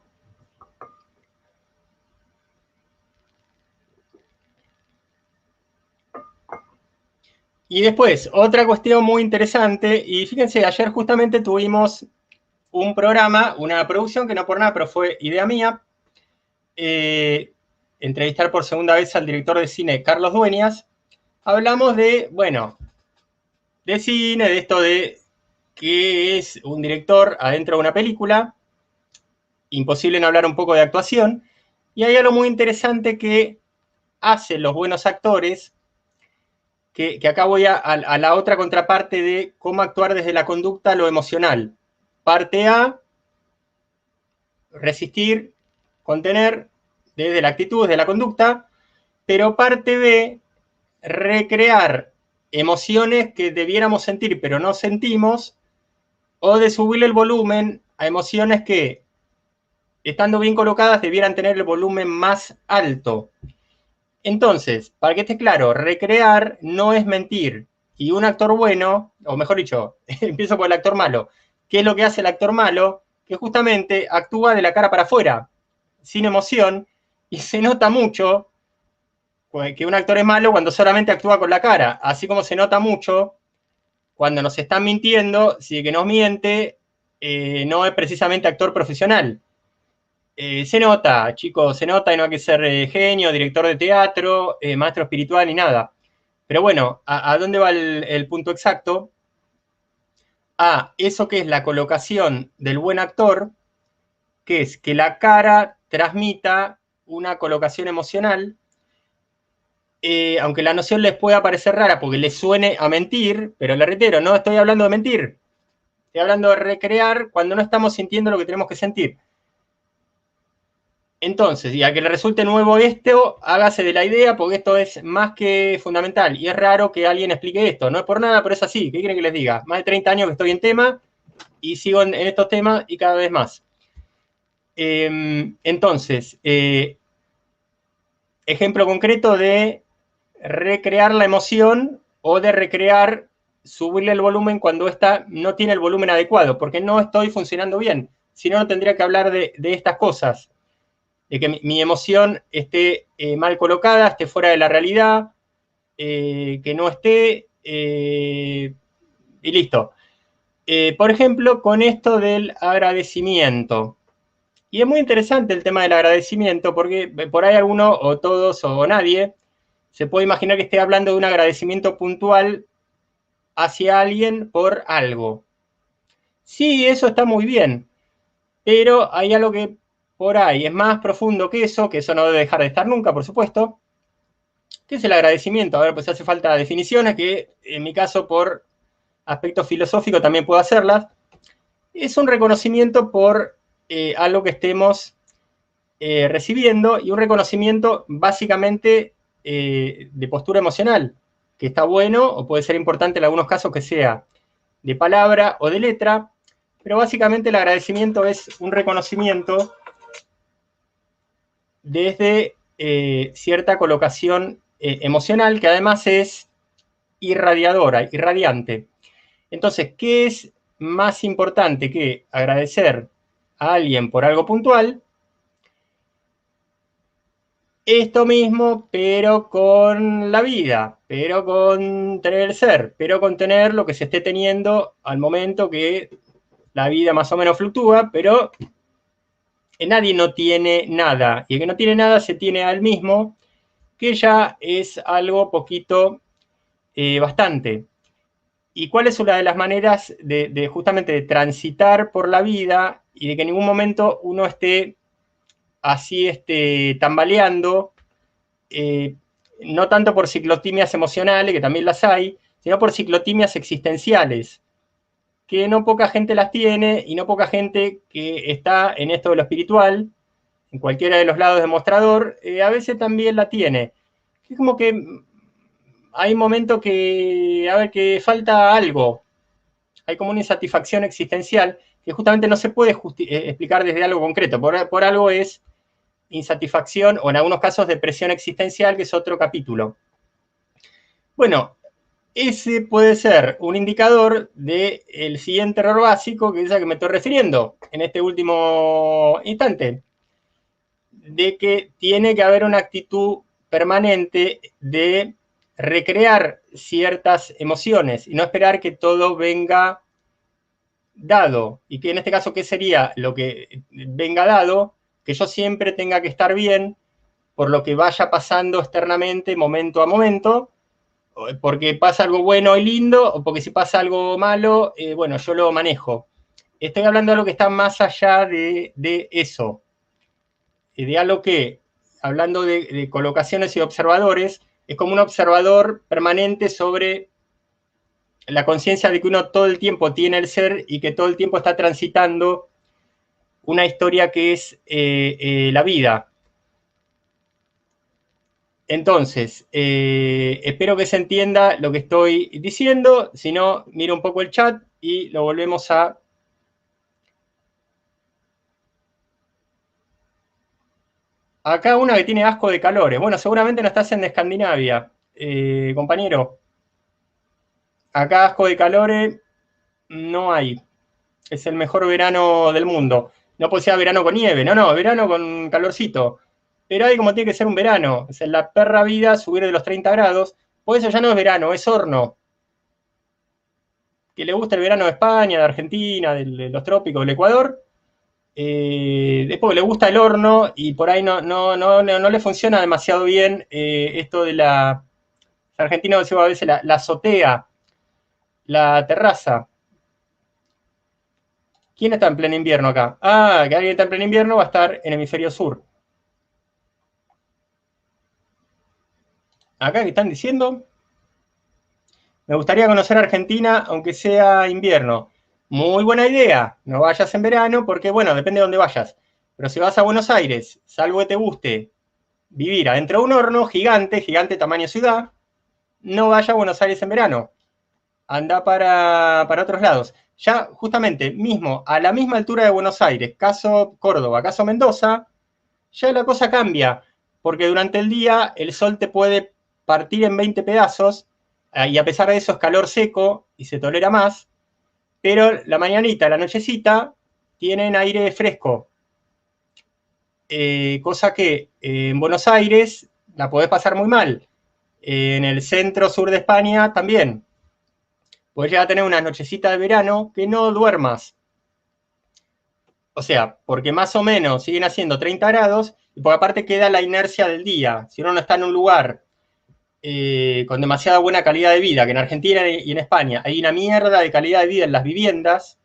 Y después, otra cuestión muy interesante, y fíjense, ayer justamente tuvimos un programa, una producción que no por nada, pero fue idea mía, entrevistar por segunda vez al director de cine Carlos Dueñas. Hablamos de, bueno, de cine, de esto de qué es un director adentro de una película, imposible no hablar un poco de actuación, y hay algo muy interesante que hacen los buenos actores, que acá voy a la otra contraparte de cómo actuar desde la conducta a lo emocional. Parte A, resistir, contener, desde la actitud, desde la conducta, pero parte B, recrear emociones que debiéramos sentir pero no sentimos, o de subirle el volumen a emociones que, estando bien colocadas, debieran tener el volumen más alto. Entonces, para que esté claro, recrear no es mentir. Y un actor bueno, o mejor dicho, empiezo por el actor malo. ¿Qué es lo que hace el actor malo? Que justamente actúa de la cara para afuera, sin emoción, y se nota mucho que un actor es malo cuando solamente actúa con la cara, así como se nota mucho cuando nos están mintiendo, si el que nos miente no es precisamente actor profesional. Se nota, chicos, se nota y no hay que ser genio, director de teatro, maestro espiritual ni nada. Pero bueno, ¿a dónde va el punto exacto? A eso que es la colocación del buen actor, que es que la cara transmita una colocación emocional, aunque la noción les pueda parecer rara porque les suene a mentir, pero le reitero, no estoy hablando de mentir, estoy hablando de recrear cuando no estamos sintiendo lo que tenemos que sentir. Entonces, y a que le resulte nuevo esto, hágase de la idea, porque esto es más que fundamental. Y es raro que alguien explique esto. No es por nada, pero es así. ¿Qué quieren que les diga? Más de 30 años que estoy en tema y sigo en estos temas y cada vez más. Entonces, ejemplo concreto de recrear la emoción o de recrear, subirle el volumen cuando esta no tiene el volumen adecuado, porque no estoy funcionando bien. Si no, no tendría que hablar de estas cosas. De que mi emoción esté mal colocada, esté fuera de la realidad, que no esté, y listo. Por ejemplo, con esto del agradecimiento. Y es muy interesante el tema del agradecimiento, porque por ahí alguno, o todos, o nadie, se puede imaginar que esté hablando de un agradecimiento puntual hacia alguien por algo. Sí, eso está muy bien, pero hay algo que por ahí es más profundo que eso no debe dejar de estar nunca, por supuesto, que es el agradecimiento. A ver, pues hace falta definiciones que en mi caso por aspecto filosófico también puedo hacerlas. Es un reconocimiento por algo que estemos recibiendo y un reconocimiento básicamente de postura emocional, que está bueno o puede ser importante en algunos casos que sea de palabra o de letra, pero básicamente el agradecimiento es un reconocimiento desde cierta colocación emocional que además es irradiadora, irradiante. Entonces, ¿qué es más importante que agradecer a alguien por algo puntual? Esto mismo, pero con la vida, pero con tener el ser, pero con tener lo que se esté teniendo al momento que la vida más o menos fluctúa, pero nadie no tiene nada, y el que no tiene nada se tiene al mismo, que ya es algo poquito bastante. ¿Y cuál es una de las maneras de justamente de transitar por la vida y de que en ningún momento uno esté así tambaleando, no tanto por ciclotimias emocionales, que también las hay, sino por ciclotimias existenciales, que no poca gente las tiene y no poca gente que está en esto de lo espiritual, en cualquiera de los lados del mostrador, a veces también la tiene. Es como que hay momentos que, a ver, que falta algo, hay como una insatisfacción existencial que justamente no se puede explicar desde algo concreto, por algo es insatisfacción o en algunos casos depresión existencial, que es otro capítulo. Bueno, ese puede ser un indicador del siguiente error básico, que es al que me estoy refiriendo en este último instante, de que tiene que haber una actitud permanente de recrear ciertas emociones y no esperar que todo venga dado. Y que en este caso, ¿qué sería lo que venga dado? Que yo siempre tenga que estar bien por lo que vaya pasando externamente, momento a momento, porque pasa algo bueno y lindo, o porque si pasa algo malo, bueno, yo lo manejo. Estoy hablando de algo que está más allá de eso, de algo que, hablando de colocaciones y observadores, es como un observador permanente sobre la conciencia de que uno todo el tiempo tiene el ser y que todo el tiempo está transitando una historia que es la vida. Entonces, espero que se entienda lo que estoy diciendo. Si no, miro un poco el chat y lo volvemos a... Acá una que tiene asco de calores. Bueno, seguramente no estás en Escandinavia, compañero. Acá asco de calores no hay. Es el mejor verano del mundo. No puede ser verano con nieve, no, verano con calorcito. Pero hay como tiene que ser un verano. Es la perra vida subir de los 30 grados. Por eso ya no es verano, es horno. Que le gusta el verano de España, de Argentina, de los trópicos, del Ecuador. Después le gusta el horno y por ahí no le funciona demasiado bien esto de la... Argentina decimos a veces la azotea, la terraza. ¿Quién está en pleno invierno acá? Ah, que alguien está en pleno invierno va a estar en hemisferio sur. Acá que están diciendo, me gustaría conocer Argentina aunque sea invierno. Muy buena idea, no vayas en verano porque, bueno, depende de dónde vayas. Pero si vas a Buenos Aires, salvo que te guste vivir adentro de un horno gigante, gigante tamaño ciudad, no vaya a Buenos Aires en verano. Anda para otros lados. Ya justamente mismo, a la misma altura de Buenos Aires, caso Córdoba, caso Mendoza, ya la cosa cambia, porque durante el día el sol te puede partir en 20 pedazos, y a pesar de eso es calor seco y se tolera más, pero la mañanita, la nochecita, tienen aire fresco, cosa que en Buenos Aires la podés pasar muy mal. En el centro sur de España también. Podés llegar a tener una nochecita de verano que no duermas. O sea, porque más o menos siguen haciendo 30 grados y por aparte queda la inercia del día. Si uno no está en un lugar con demasiada buena calidad de vida, que en Argentina y en España hay una mierda de calidad de vida en las viviendas,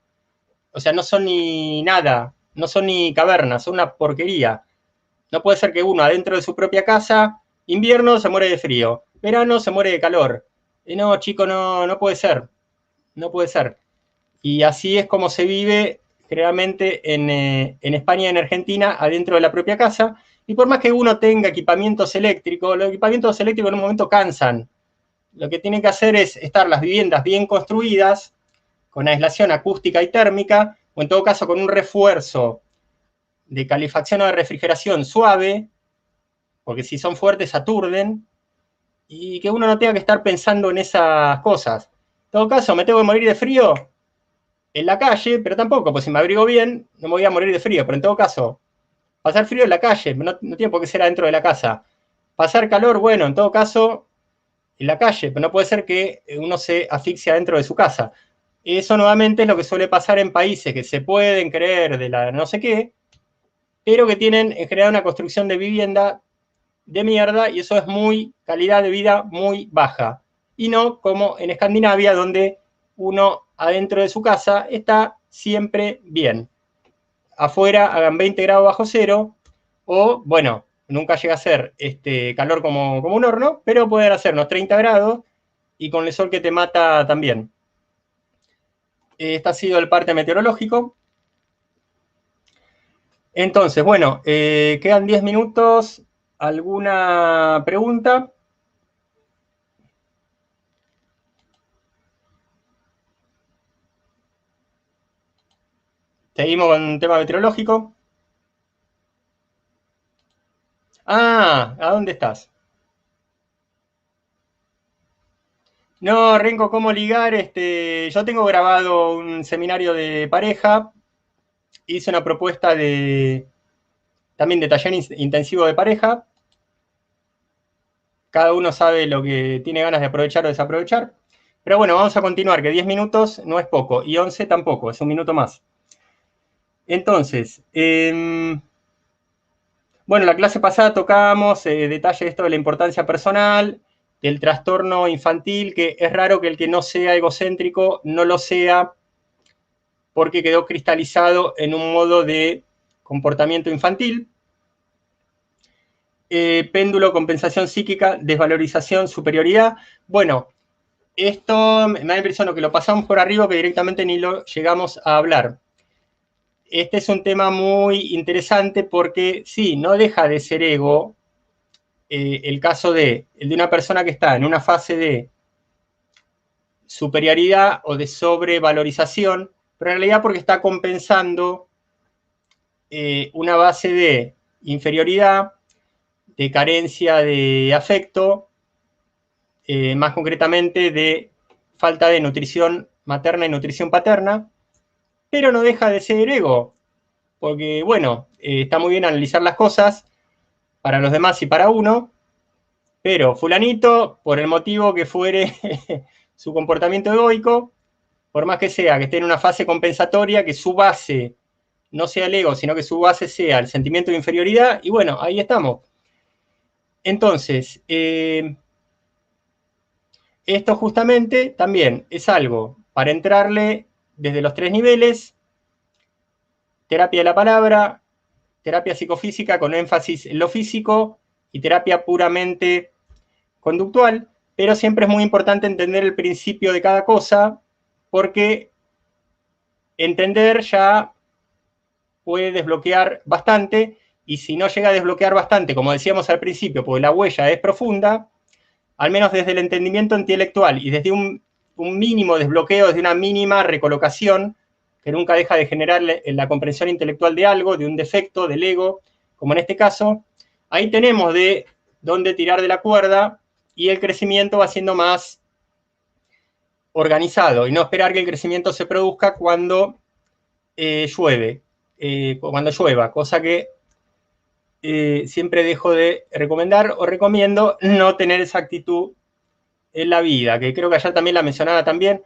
o sea, no son ni nada, no son ni cavernas, son una porquería. No puede ser que uno adentro de su propia casa, invierno se muere de frío, verano se muere de calor. No, chico, no puede ser, no puede ser. Y así es como se vive generalmente en España y en Argentina, adentro de la propia casa. Y por más que uno tenga equipamientos eléctricos, los equipamientos eléctricos en un momento cansan. Lo que tienen que hacer es estar las viviendas bien construidas, con aislación acústica y térmica, o en todo caso con un refuerzo de calefacción o de refrigeración suave, porque si son fuertes aturden, y que uno no tenga que estar pensando en esas cosas. En todo caso, me tengo que morir de frío en la calle, pero tampoco, pues si me abrigo bien, no me voy a morir de frío, pero en todo caso, pasar frío en la calle, no tiene por qué ser adentro de la casa. Pasar calor, bueno, en todo caso, en la calle, pero no puede ser que uno se asfixie dentro de su casa. Eso nuevamente es lo que suele pasar en países que se pueden creer de la no sé qué, pero que tienen en general una construcción de vivienda de mierda y eso es muy calidad de vida muy baja. y no como en Escandinavia, donde uno adentro de su casa está siempre bien. Afuera hagan 20 grados bajo cero, o, bueno, nunca llega a ser calor como un horno, pero pueden hacer unos 30 grados y con el sol que te mata también. Este ha sido el parte meteorológico. Entonces, bueno, quedan 10 minutos. ¿Alguna pregunta? Seguimos con el tema meteorológico. Ah, ¿a dónde estás? No, Renko, ¿cómo ligar? Yo tengo grabado un seminario de pareja. Hice una propuesta también de taller intensivo de pareja. Cada uno sabe lo que tiene ganas de aprovechar o desaprovechar. Pero bueno, vamos a continuar, que 10 minutos no es poco, y 11 tampoco, es un minuto más. Entonces, bueno, la clase pasada tocábamos detalle de esto de la importancia personal, del trastorno infantil, que es raro que el que no sea egocéntrico no lo sea, porque quedó cristalizado en un modo de comportamiento infantil. Péndulo, compensación psíquica, desvalorización, superioridad. Bueno, esto me da la impresión que lo pasamos por arriba, que directamente ni lo llegamos a hablar. Este es un tema muy interesante porque sí, no deja de ser ego el caso de una persona que está en una fase de superioridad o de sobrevalorización, pero en realidad porque está compensando una base de inferioridad, de carencia de afecto, más concretamente de falta de nutrición materna y nutrición paterna, pero no deja de ser ego, porque bueno, está muy bien analizar las cosas para los demás y para uno, pero fulanito, por el motivo que fuere su comportamiento egoico, por más que sea que esté en una fase compensatoria, que su base no sea el ego, sino que su base sea el sentimiento de inferioridad, y bueno, ahí estamos. Entonces, esto justamente también es algo para entrarle desde los 3 niveles: terapia de la palabra, terapia psicofísica con énfasis en lo físico y terapia puramente conductual, pero siempre es muy importante entender el principio de cada cosa, porque entender ya puede desbloquear bastante, y si no llega a desbloquear bastante, como decíamos al principio, porque la huella es profunda, al menos desde el entendimiento intelectual y desde un mínimo desbloqueo, desde una mínima recolocación, que nunca deja de generar la comprensión intelectual de algo, de un defecto, del ego, como en este caso, ahí tenemos de dónde tirar de la cuerda, y el crecimiento va siendo más organizado, y no esperar que el crecimiento se produzca cuando llueve, cuando llueva, cosa que siempre dejo de recomendar, o recomiendo no tener esa actitud en la vida, que creo que ayer también la mencionaba también.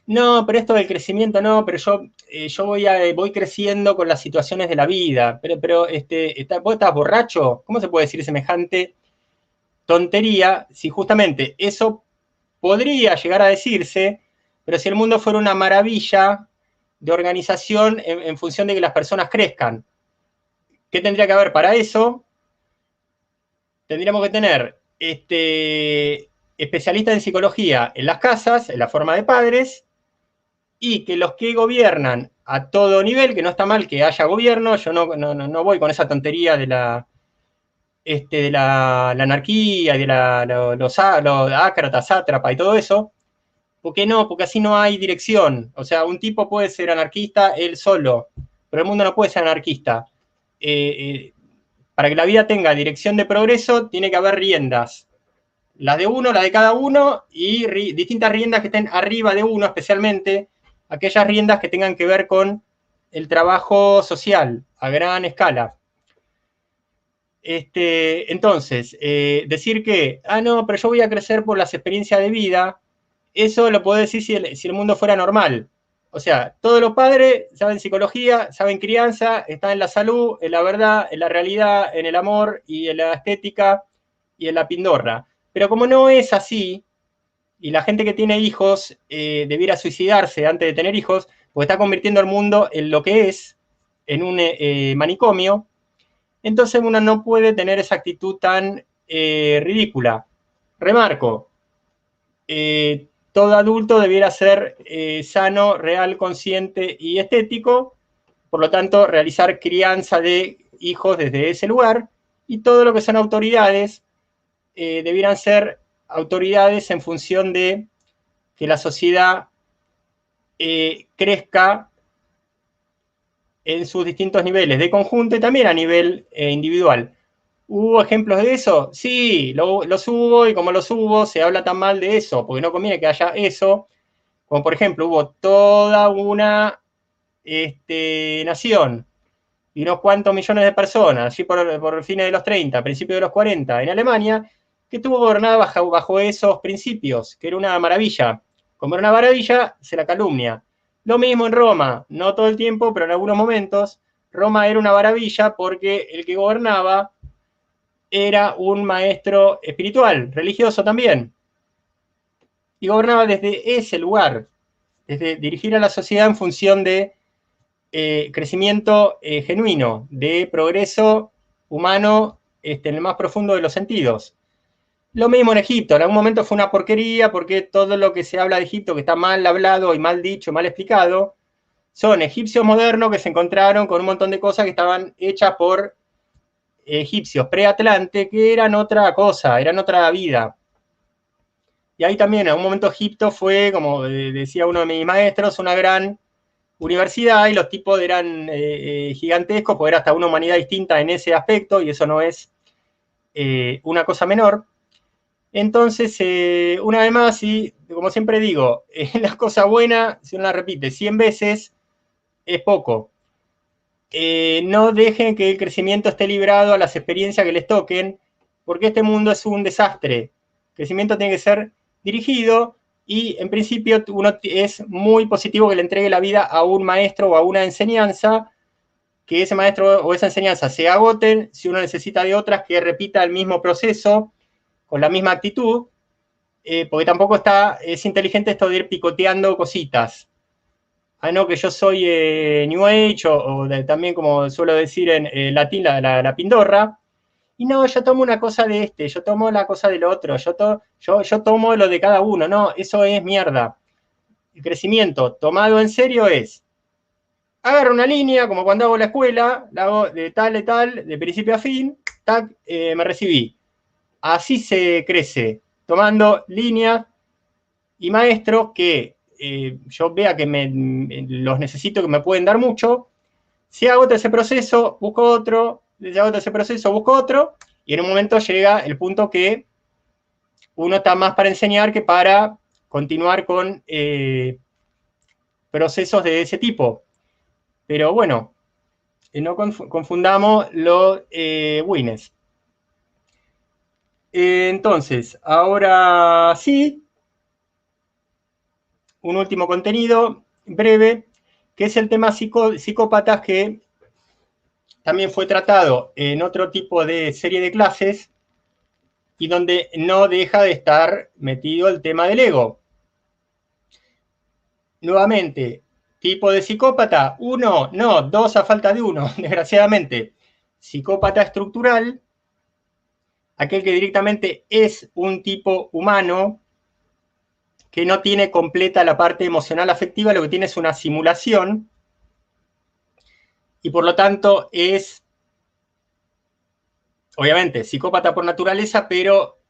No, pero esto del crecimiento no, pero yo voy creciendo con las situaciones de la vida. Pero ¿vos estás borracho? ¿Cómo se puede decir semejante tontería si justamente eso podría llegar a decirse, pero si el mundo fuera una maravilla de organización en función de que las personas crezcan? ¿Qué tendría que haber para eso? Tendríamos que tener especialistas en psicología en las casas, en la forma de padres, y que los que gobiernan a todo nivel, que no está mal que haya gobierno, yo no voy con esa tontería de la anarquía, de los ácratas, sátrapa y todo eso. ¿Por qué no? Porque así no hay dirección. O sea, un tipo puede ser anarquista él solo, pero el mundo no puede ser anarquista. Para que la vida tenga dirección de progreso, tiene que haber riendas. Las de uno, las de cada uno, y distintas riendas que estén arriba de uno, especialmente aquellas riendas que tengan que ver con el trabajo social a gran escala. Entonces, decir que, no, pero yo voy a crecer por las experiencias de vida, eso lo puedo decir si el mundo fuera normal. O sea, todos los padres saben psicología, saben crianza, están en la salud, en la verdad, en la realidad, en el amor y en la estética y en la pindorra. Pero como no es así, Y la gente que tiene hijos debiera suicidarse antes de tener hijos, porque está convirtiendo el mundo en lo que es, en un manicomio. Entonces uno no puede tener esa actitud tan ridícula. Remarco, todo adulto debiera ser sano, real, consciente y estético, por lo tanto, realizar crianza de hijos desde ese lugar, y todo lo que son autoridades debieran ser autoridades en función de que la sociedad crezca en sus distintos niveles, de conjunto y también a nivel individual. ¿Hubo ejemplos de eso? Sí, los hubo, y como los hubo, se habla tan mal de eso, porque no conviene que haya eso, como por ejemplo, hubo toda una nación y unos cuantos millones de personas, allí por fines de los 30, principios de los 40, en Alemania, que estuvo gobernada bajo esos principios, que era una maravilla. Como era una maravilla, se la calumnia. Lo mismo en Roma, no todo el tiempo, pero en algunos momentos, Roma era una maravilla porque el que gobernaba era un maestro espiritual, religioso también. Y gobernaba desde ese lugar, desde dirigir a la sociedad en función de crecimiento genuino, de progreso humano en el más profundo de los sentidos. Lo mismo en Egipto, en algún momento fue una porquería porque todo lo que se habla de Egipto, que está mal hablado y mal dicho, mal explicado, son egipcios modernos que se encontraron con un montón de cosas que estaban hechas por egipcios pre-Atlante, que eran otra cosa, eran otra vida. Y ahí también, en un momento Egipto fue, como decía uno de mis maestros, una gran universidad, y los tipos eran gigantescos, porque era hasta una humanidad distinta en ese aspecto, y eso no es una cosa menor. Entonces, una vez más, y como siempre digo, la cosa buena, si uno la repite 100 veces, es poco. No dejen que el crecimiento esté librado a las experiencias que les toquen, porque este mundo es un desastre. El crecimiento tiene que ser dirigido, y en principio uno es muy positivo que le entregue la vida a un maestro o a una enseñanza, que ese maestro o esa enseñanza se agoten, si uno necesita de otras que repita el mismo proceso con la misma actitud, porque tampoco es inteligente esto de ir picoteando cositas. Ah, no, que yo soy New Age, también, como suelo decir en latín, la pindorra. Y no, yo tomo una cosa de yo tomo la cosa del otro, yo tomo lo de cada uno. No, eso es mierda. El crecimiento tomado en serio es: agarro una línea, como cuando hago la escuela, la hago de tal, de principio a fin, tac, me recibí. Así se crece, tomando líneas y maestros que yo vea que los necesito, que me pueden dar mucho. Si agota ese proceso, busco otro, si agota ese proceso, busco otro, y en un momento llega el punto que uno está más para enseñar que para continuar con procesos de ese tipo. Pero bueno, no confundamos los winners. Entonces, ahora sí, un último contenido breve, que es el tema psicópatas, que también fue tratado en otro tipo de serie de clases, y donde no deja de estar metido el tema del ego. Nuevamente, tipo de psicópata, uno, no, dos a falta de uno, desgraciadamente. Psicópata estructural, aquel que directamente es un tipo humano, que no tiene completa la parte emocional afectiva, lo que tiene es una simulación, y por lo tanto es, obviamente, psicópata por naturaleza, pero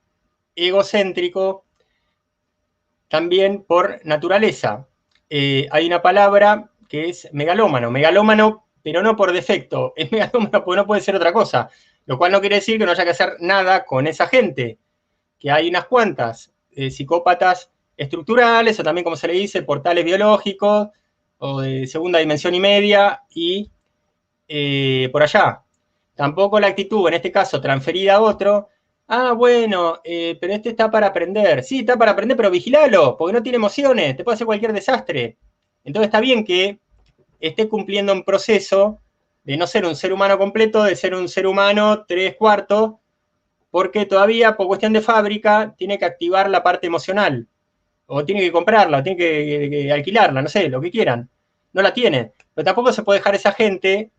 egocéntrico también por naturaleza. Hay una palabra que es megalómano, pero no por defecto, es megalómano porque no puede ser otra cosa, lo cual no quiere decir que no haya que hacer nada con esa gente, que hay unas cuantas psicópatas estructurales, o también, como se le dice, portales biológicos, o de segunda dimensión y media, y por allá. Tampoco la actitud, en este caso, transferida a otro. Ah, bueno, pero este está para aprender. Sí, está para aprender, pero vigilalo, porque no tiene emociones, te puede hacer cualquier desastre. Entonces está bien que esté cumpliendo un proceso de no ser un ser humano completo, de ser un ser humano 3/4, porque todavía, por cuestión de fábrica, tiene que activar la parte emocional. o tiene que comprarla, o tiene que alquilarla, no sé, lo que quieran. No la tiene. Pero tampoco se puede dejar a esa gente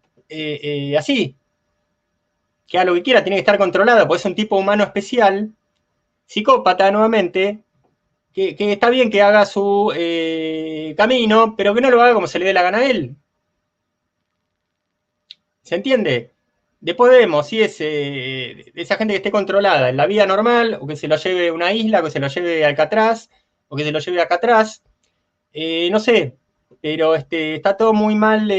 así, que haga lo que quiera, tiene que estar controlada, porque es un tipo humano especial, psicópata nuevamente, que está bien que haga su camino, pero que no lo haga como se le dé la gana a él. ¿Se entiende? Después vemos si es esa gente que esté controlada en la vida normal, o que se lo lleve a una isla, o que se lo lleve a Alcatraz, o que se lo lleve acá atrás. No sé, pero está todo muy mal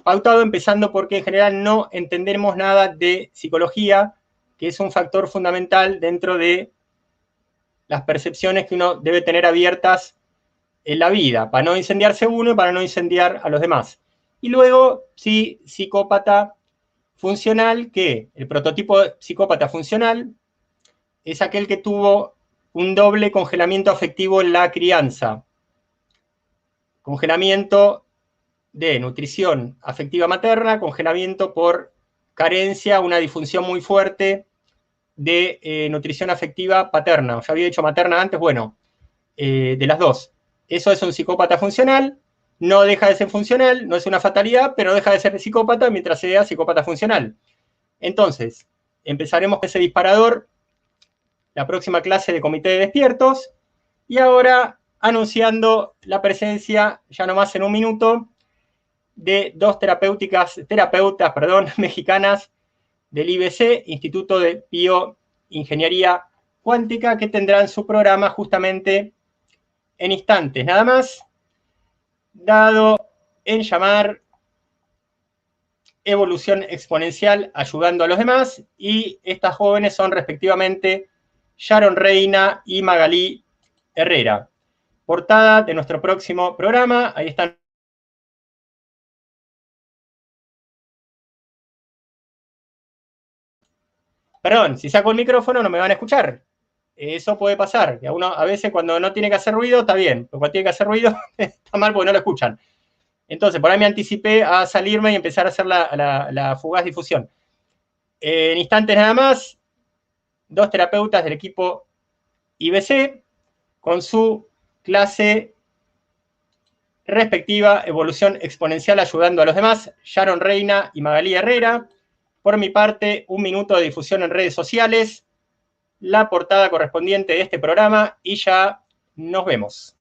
pautado, empezando porque en general no entendemos nada de psicología, que es un factor fundamental dentro de las percepciones que uno debe tener abiertas en la vida, para no incendiarse uno y para no incendiar a los demás. Y luego, sí, psicópata funcional, que el prototipo de psicópata funcional es aquel que tuvo un doble congelamiento afectivo en la crianza. Congelamiento de nutrición afectiva materna, congelamiento por carencia, una disfunción muy fuerte de nutrición afectiva paterna. Ya había dicho materna antes, bueno, de las dos. Eso es un psicópata funcional, no deja de ser funcional, no es una fatalidad, pero deja de ser psicópata mientras sea psicópata funcional. Entonces, empezaremos ese disparador la próxima clase de comité de despiertos y ahora anunciando la presencia, ya nomás en un minuto, de dos terapeutas mexicanas del IBC, Instituto de Bioingeniería Cuántica, que tendrán su programa justamente en instantes. Nada más, dado en llamar evolución exponencial ayudando a los demás, y estas jóvenes son respectivamente Sharon Reina y Magalí Herrera. Portada de nuestro próximo programa, ahí están. Perdón, si saco el micrófono no me van a escuchar. Eso puede pasar. Que a veces cuando no tiene que hacer ruido está bien, pero cuando tiene que hacer ruido está mal porque no lo escuchan. Entonces, por ahí me anticipé a salirme y empezar a hacer la fugaz difusión. En instantes nada más, dos terapeutas del equipo IBC con su clase respectiva, evolución exponencial ayudando a los demás, Sharon Reina y Magalí Herrera. Por mi parte, un minuto de difusión en redes sociales, la portada correspondiente de este programa y ya nos vemos.